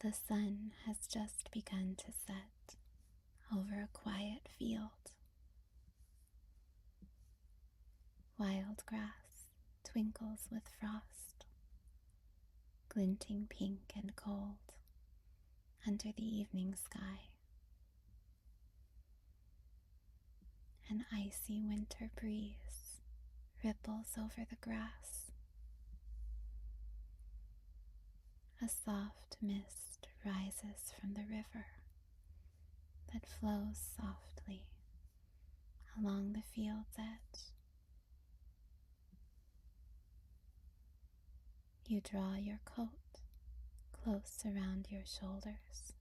The sun has just begun to set over a quiet field. Wild grass twinkles with frost, glinting pink and gold under the evening sky. An icy winter breeze ripples over the grass. A soft mist rises from the river that flows softly along the field's edge. You draw your coat close around your shoulders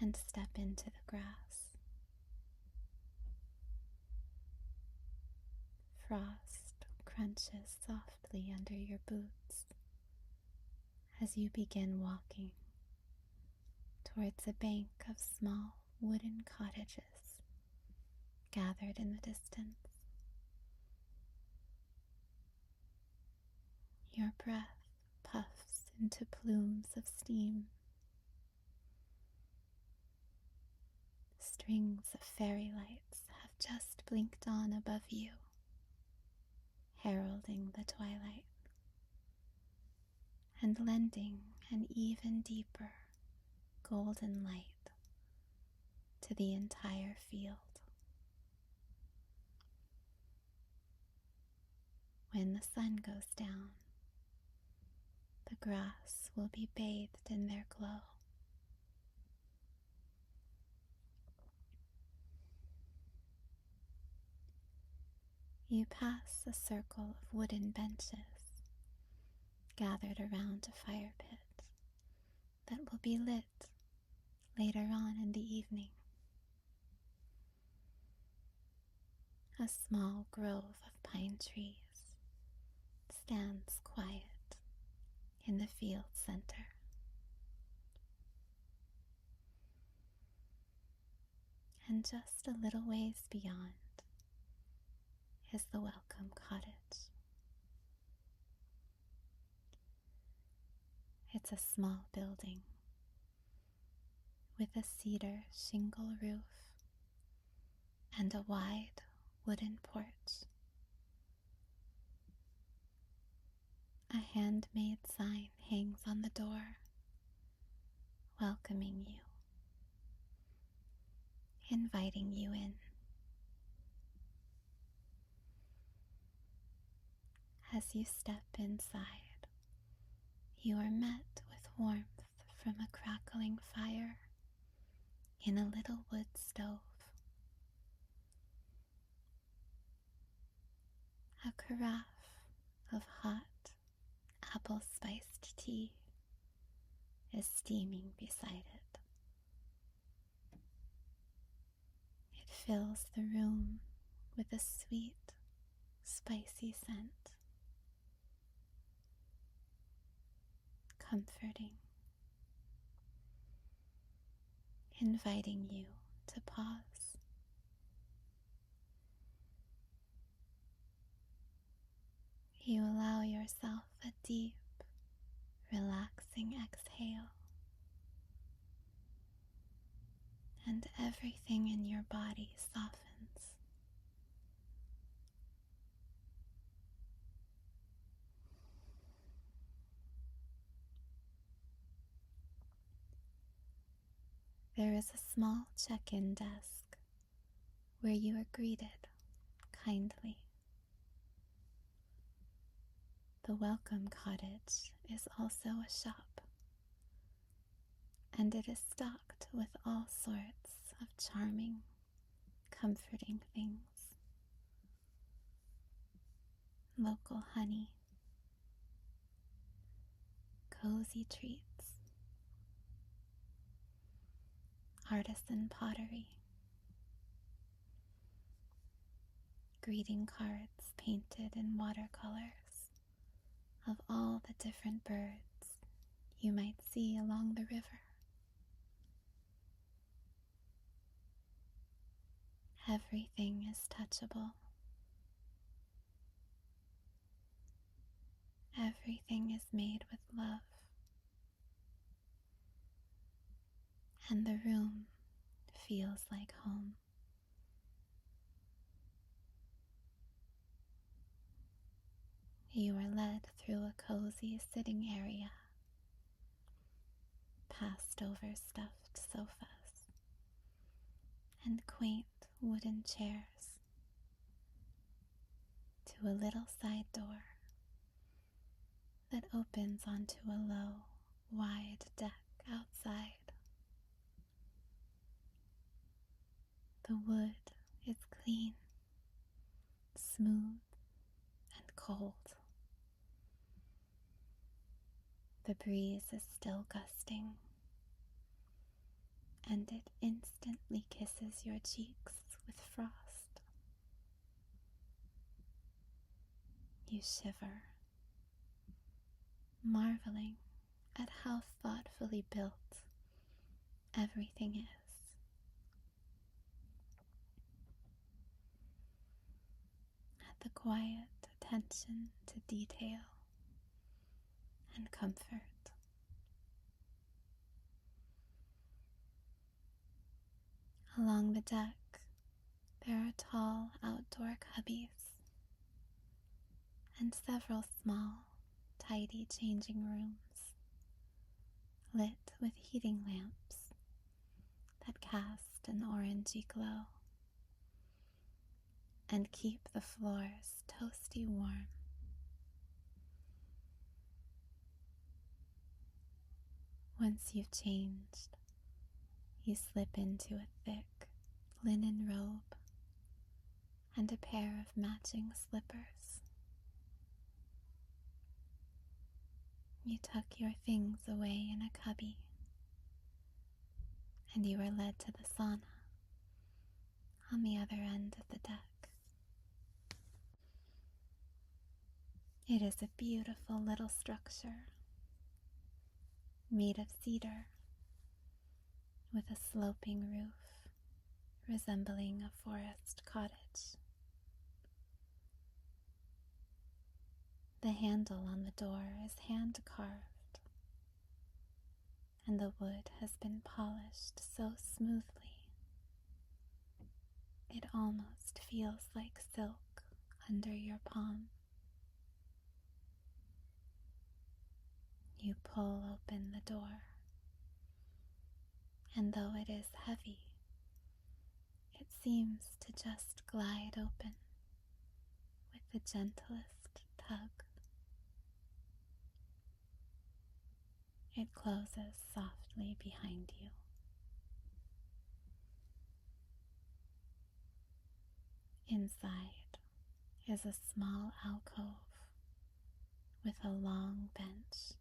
and step into the grass. Frost crunches softly under your boots as you begin walking towards a bank of small wooden cottages gathered in the distance. Your breath puffs into plumes of steam. Strings of fairy lights have just blinked on above you, heralding the twilight and lending an even deeper golden light to the entire field. When the sun goes down, the grass will be bathed in their glow. You pass a circle of wooden benches gathered around a fire pit that will be lit later on in the evening. A small grove of pine trees stands quiet in the field center. And just a little ways beyond is the welcome cottage. It's a small building with a cedar shingle roof and a wide wooden porch. A handmade sign hangs on the door, welcoming you, inviting you in. As you step inside, you are met with warmth from a crackling fire in a little wood stove. A carafe of hot apple-spiced tea is steaming beside it. It fills the room with a sweet, spicy scent, comforting, inviting you to pause. You allow yourself a deep, relaxing exhale, and everything in your body softens. There is a small check-in desk where you are greeted kindly. The welcome cottage is also a shop, and it is stocked with all sorts of charming, comforting things. Local honey, cozy treats, artisan pottery, greeting cards painted in watercolors of all the different birds you might see along the river. Everything is touchable. Everything is made with love. and the room feels like home. You are led through a cozy sitting area, past over stuffed sofas and quaint wooden chairs, to a little side door that opens onto a low, wide deck outside. The wood is clean, smooth, and cold. The breeze is still gusting, and it instantly kisses your cheeks with frost. You shiver, marveling at how thoughtfully built everything is. At the quiet attention to detail and comfort. Along the deck, there are tall outdoor cubbies and several small, tidy changing rooms, lit with heating lamps that cast an orangey glow and keep the floors toasty warm. Once you've changed, you slip into a thick linen robe and a pair of matching slippers. You tuck your things away in a cubby, and you are led to the sauna on the other end of the deck. It is a beautiful little structure made of cedar with a sloping roof resembling a forest cottage. The handle on the door is hand carved, and the wood has been polished so smoothly it almost feels like silk under your palm. You pull open the door, and though it is heavy, it seems to just glide open with the gentlest tug. It closes softly behind you. Inside is a small alcove with a long bench.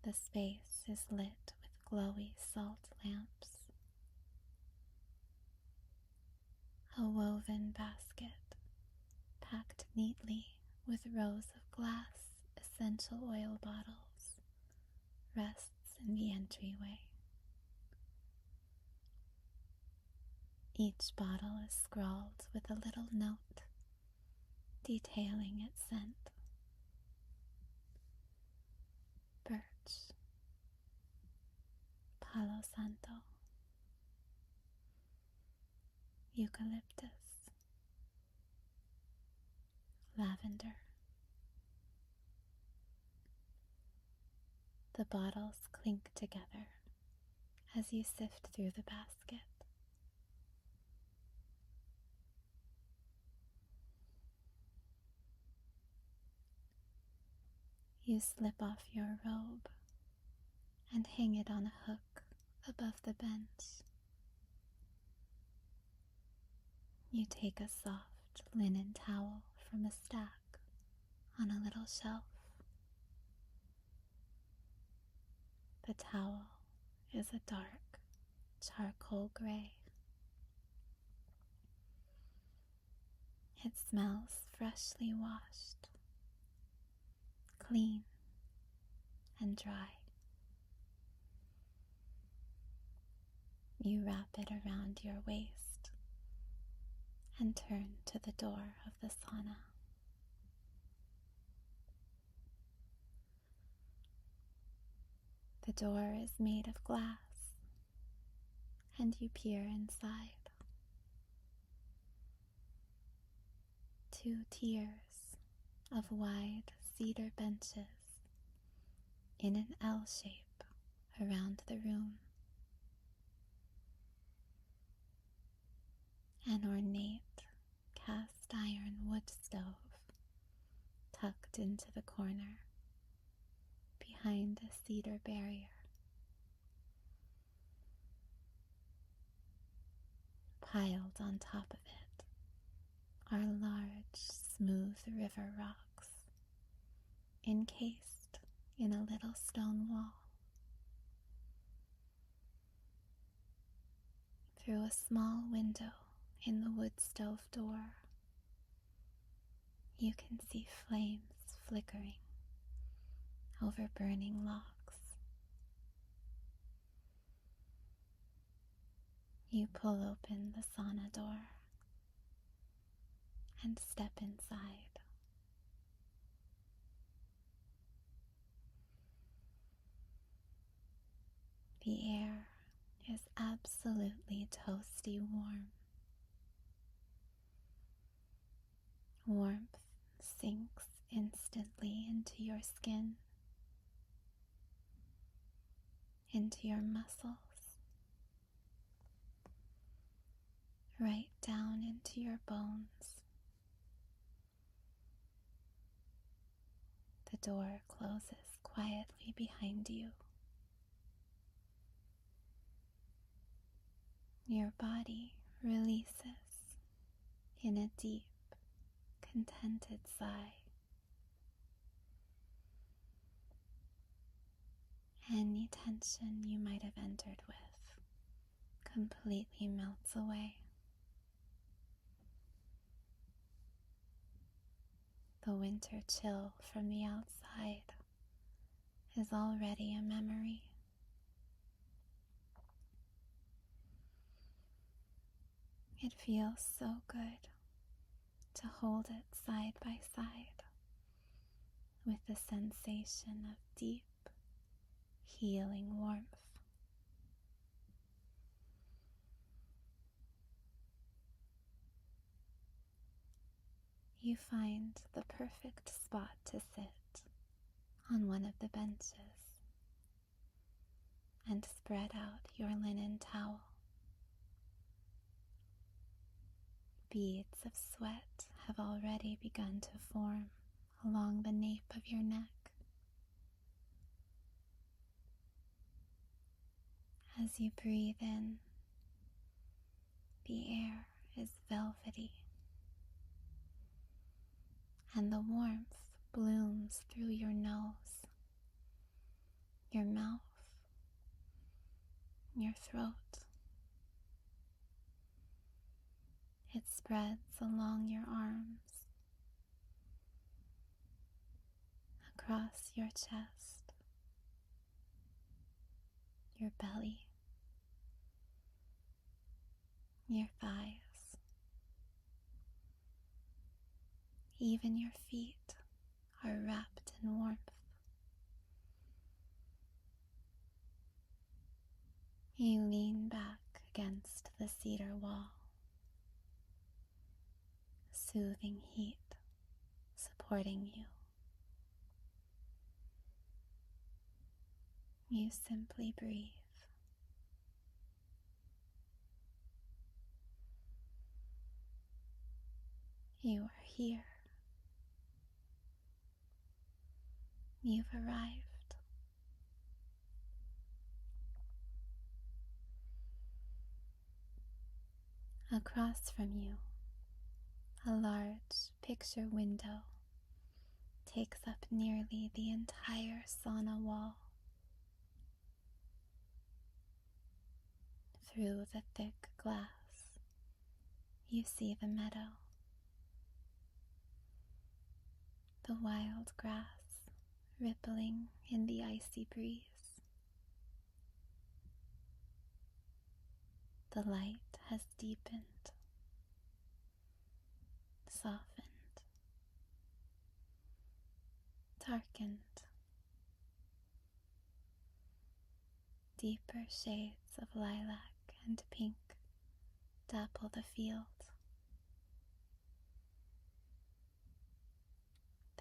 The space is lit with glowy salt lamps. A woven basket, packed neatly with rows of glass essential oil bottles, rests in the entryway. Each bottle is scrawled with a little note detailing its scent. Birch, Palo Santo, eucalyptus, lavender. The bottles clink together as you sift through the basket. You slip off your robe and hang it on a hook above the bench. You take a soft linen towel from a stack on a little shelf. The towel is a dark charcoal gray. It smells freshly washed, clean and dry. You wrap it around your waist and turn to the door of the sauna. The door is made of glass, and you peer inside. 2 tiers of wide cedar benches in an L shape around the room. An ornate cast iron wood stove tucked into the corner behind a cedar barrier. Piled on top of it are large, smooth river rocks, encased in a little stone wall. Through a small window in the wood stove door, you can see flames flickering over burning logs. You pull open the sauna door and step inside. The air is absolutely toasty warm. Warmth sinks instantly into your skin, into your muscles, right down into your bones. The door closes quietly behind you. Your body releases in a deep, contented sigh. Any tension you might have entered with completely melts away. The winter chill from the outside is already a memory. It feels so good to hold it side by side with the sensation of deep, healing warmth. You find the perfect spot to sit on one of the benches and spread out your linen towel. Beads of sweat have already begun to form along the nape of your neck. As you breathe in, the air is velvety, and the warmth blooms through your nose, your mouth, your throat. It spreads along your arms, across your chest, your belly, your thighs. Even your feet are wrapped in warmth. You lean back against the cedar wall, soothing heat supporting you. You simply breathe. You are here. You've arrived. Across from you, a large picture window takes up nearly the entire sauna wall. Through the thick glass, you see the meadow, the wild grass rippling in the icy breeze. The light has deepened, softened, darkened. deeper shades of lilac and pink dapple the field.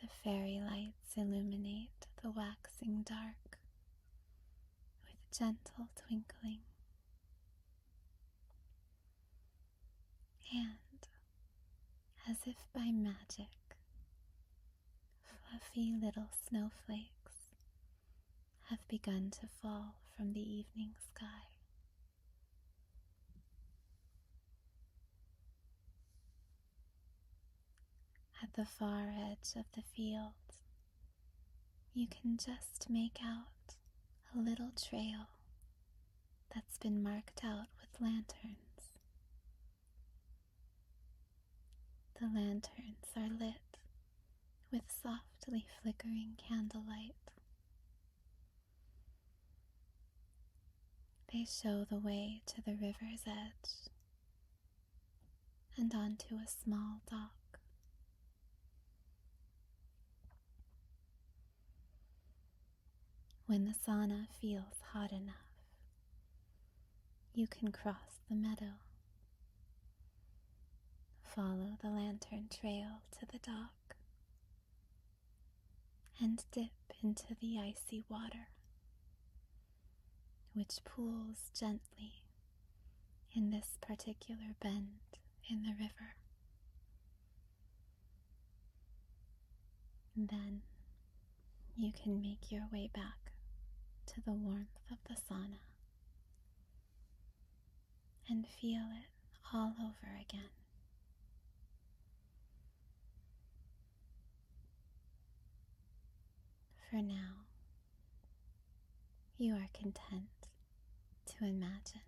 The fairy lights illuminate the waxing dark with gentle twinkling, and, as if by magic, fluffy little snowflakes have begun to fall from the evening sky. At the far edge of the field, you can just make out a little trail that's been marked out with lanterns. The lanterns are lit with softly flickering candlelight. They show the way to the river's edge and onto a small dock. When the sauna feels hot enough, you can cross the meadow, follow the lantern trail to the dock, and dip into the icy water, which pools gently in this particular bend in the river. Then you can make your way back to the warmth of the sauna and feel it all over again. For now, you are content to imagine,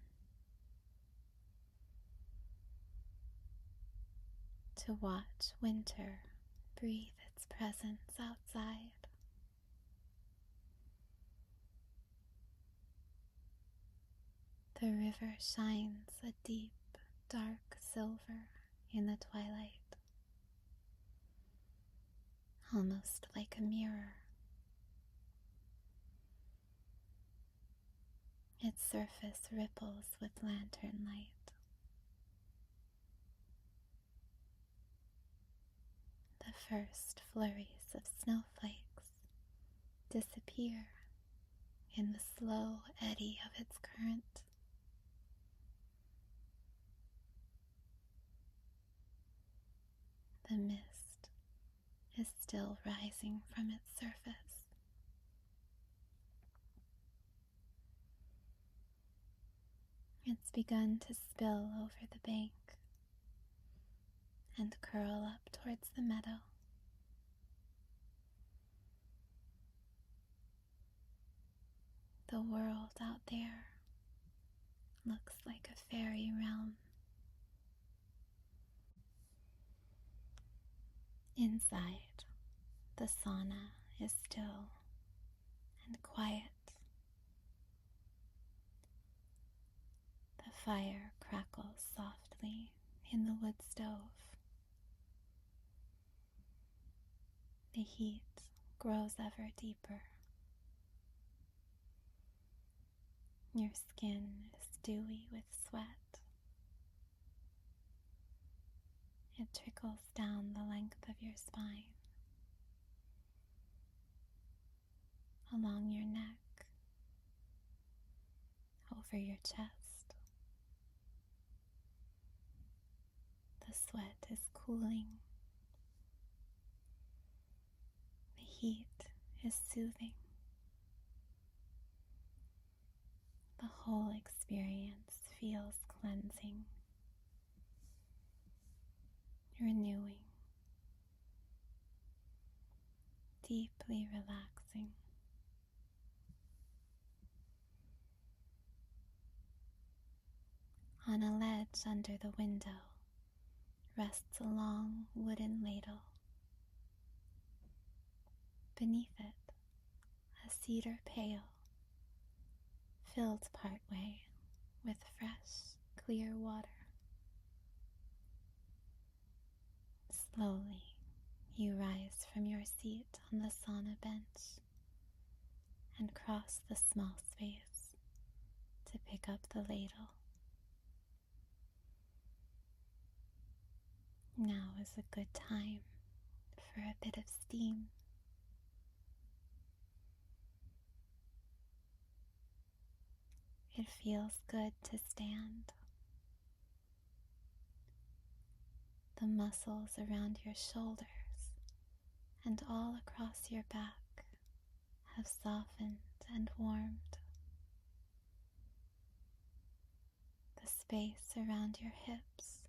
to watch winter breathe its presence outside. The river shines a deep, dark silver in the twilight, almost like a mirror. Its surface ripples with lantern light. The first flurries of snowflakes disappear in the slow eddy of its current. The mist is still rising from its surface. It's begun to spill over the bank and curl up towards the meadow. The world out there looks like a fairy realm. Inside, the sauna is still and quiet. The fire crackles softly in the wood stove. The heat grows ever deeper. Your skin is dewy with sweat. It trickles down the length of your spine, along your neck, over your chest. The sweat is cooling. The heat is soothing. The whole experience feels cleansing, renewing, deeply relaxing. On a ledge under the window rests a long wooden ladle. Beneath it, a cedar pail, filled partway with fresh, clear water. Slowly, you rise from your seat on the sauna bench and cross the small space to pick up the ladle. Now is a good time for a bit of steam. It feels good to stand. The muscles around your shoulders and all across your back have softened and warmed. The space around your hips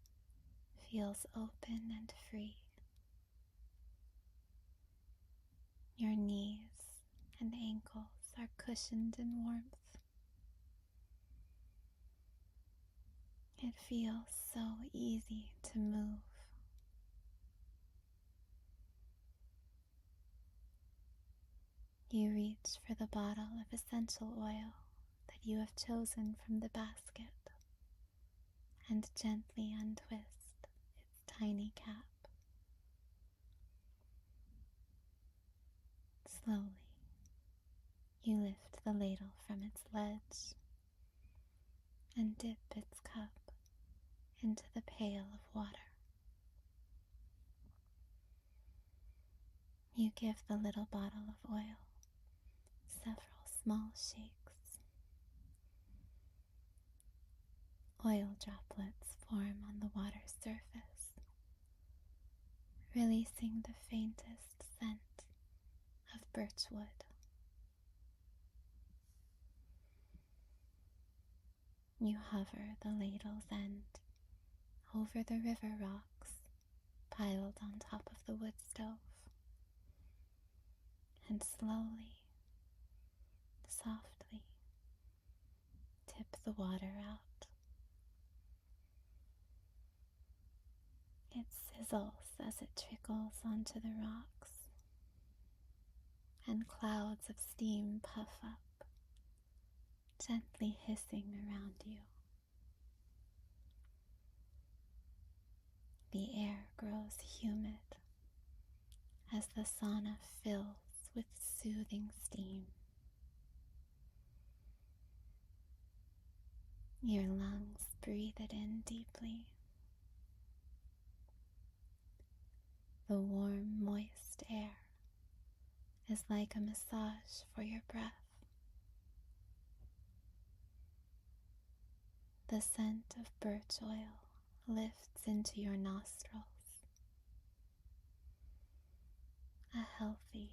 feels open and free. Your knees and ankles are cushioned in warmth. It feels so easy to move. You reach for the bottle of essential oil that you have chosen from the basket and gently untwist its tiny cap. Slowly, you lift the ladle from its ledge and dip its cup into the pail of water. You give the little bottle of oil several small shakes. Oil droplets form on the water's surface, releasing the faintest scent of birchwood. You hover the ladle's end over the river rocks piled on top of the wood stove, and slowly, softly, tip the water out. It sizzles as it trickles onto the rocks, and clouds of steam puff up, gently hissing around you. The air grows humid as the sauna fills with soothing steam. Your lungs breathe it in deeply. The warm, moist air is like a massage for your breath. The scent of birch oil lifts into your nostrils. A healthy,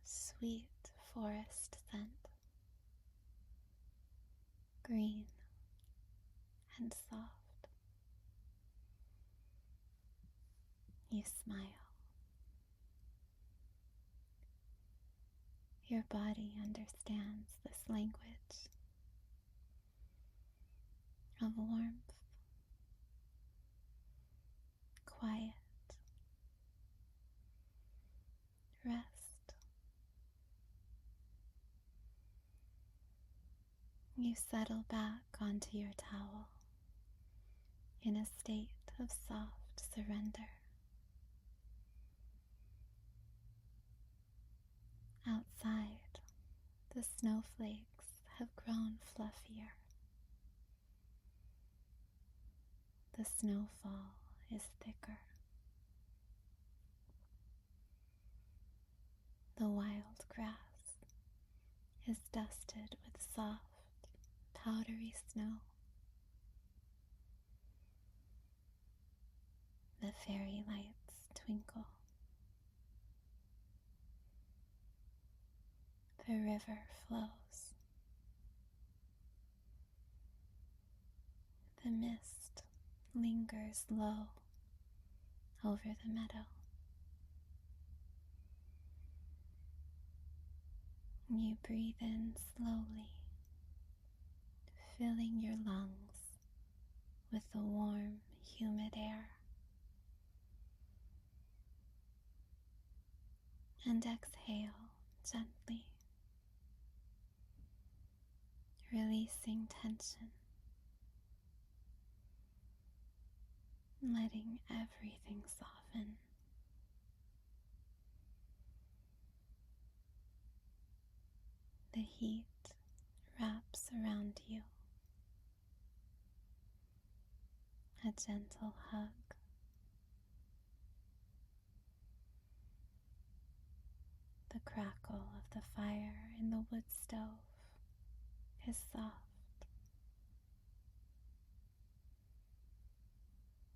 sweet forest scent. Green and soft. You smile. Your body understands this language of warmth, quiet, rest. You settle back onto your towel in a state of soft surrender. Outside, the snowflakes have grown fluffier. The snowfall is thicker. The wild grass is dusted with soft, powdery snow. The fairy lights twinkle. The river flows. The mist lingers low over the meadow. You breathe in slowly, filling your lungs with the warm, humid air. And exhale gently, releasing tension, letting everything soften. The heat wraps around you, a gentle hug. The crackle of the fire in the wood stove is soft.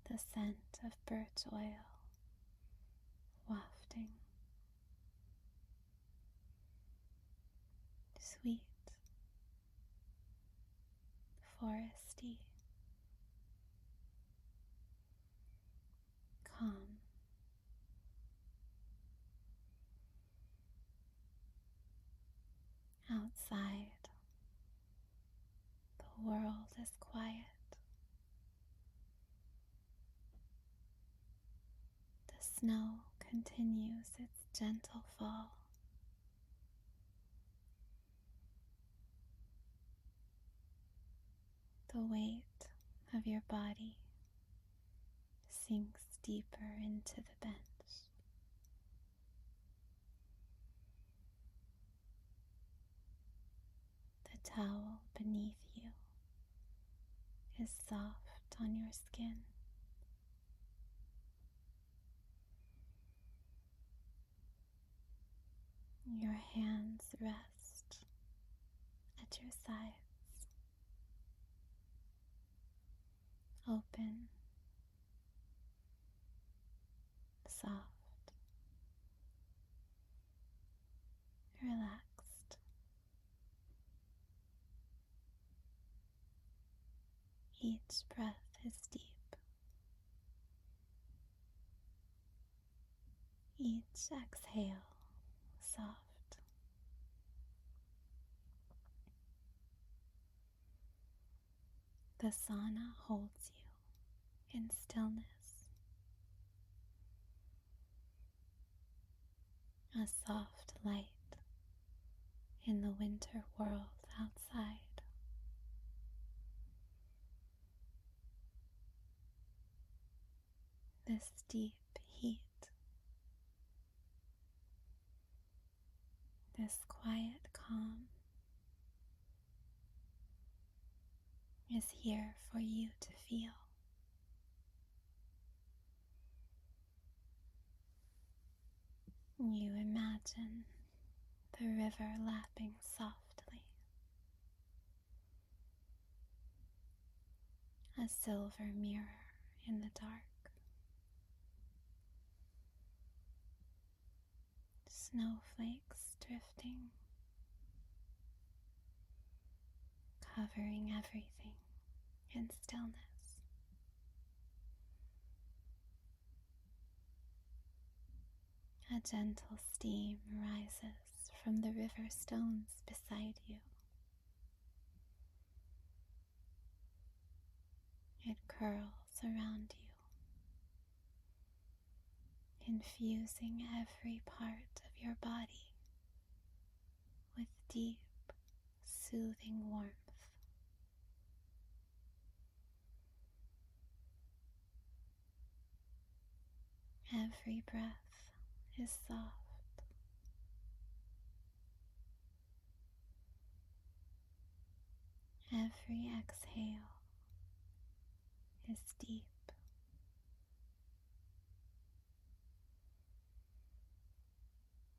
The scent of birch oil wafting. Sweet, foresty, calm. Outside, the world is quiet. The snow continues its gentle fall. The weight of your body sinks deeper into the bench. The towel beneath you is soft on your skin. Your hands rest at your sides, open, soft, relaxed. Each breath is deep. Each exhale soft. The sauna holds you in stillness. A soft light in the winter world outside. This deep heat, this quiet calm is here for you to feel. You imagine the river lapping softly, a silver mirror in the dark. Snowflakes drifting, covering everything in stillness. A gentle steam rises from the river stones beside you. It curls around you, infusing every part of your body with deep, soothing warmth. Every breath is soft. Every exhale is deep.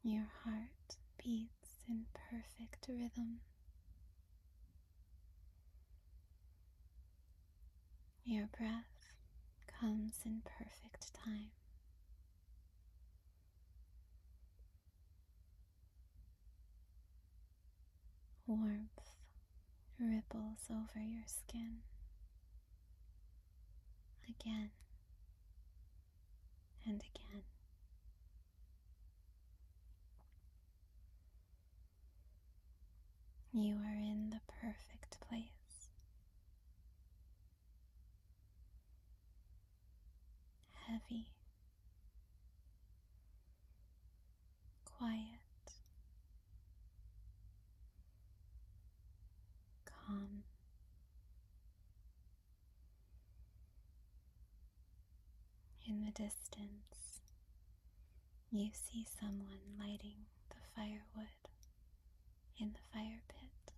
Your heart beats in perfect rhythm. Your breath comes in perfect time. Warmth ripples over your skin again and again. You are in the perfect place. Heavy, quiet, calm. In the distance, you see someone lighting the firewood in the fire pit.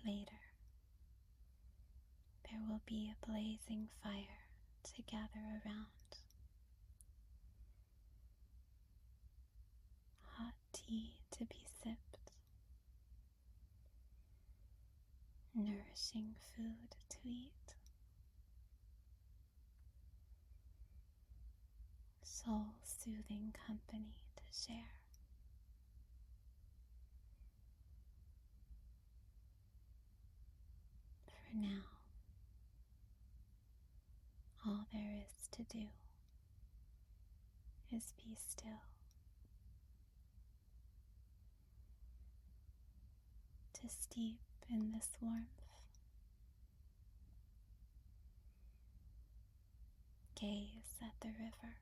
Later, be a blazing fire to gather around, hot tea to be sipped, nourishing food to eat, soul-soothing company to share. For now, all there is to do is be still, to steep in this warmth, gaze at the river,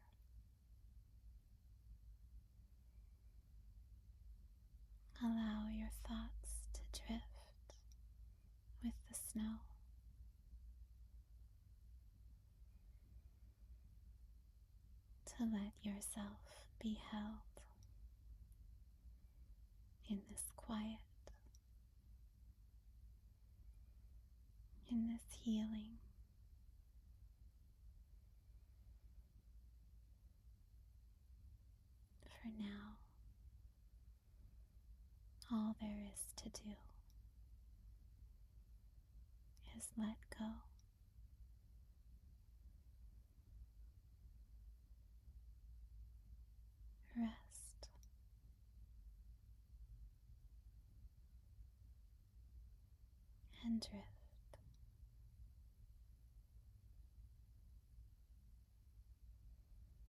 allow your thoughts to drift with the snow. To let yourself be held in this quiet, in this healing. For now, all there is to do is let go. Rest and drift.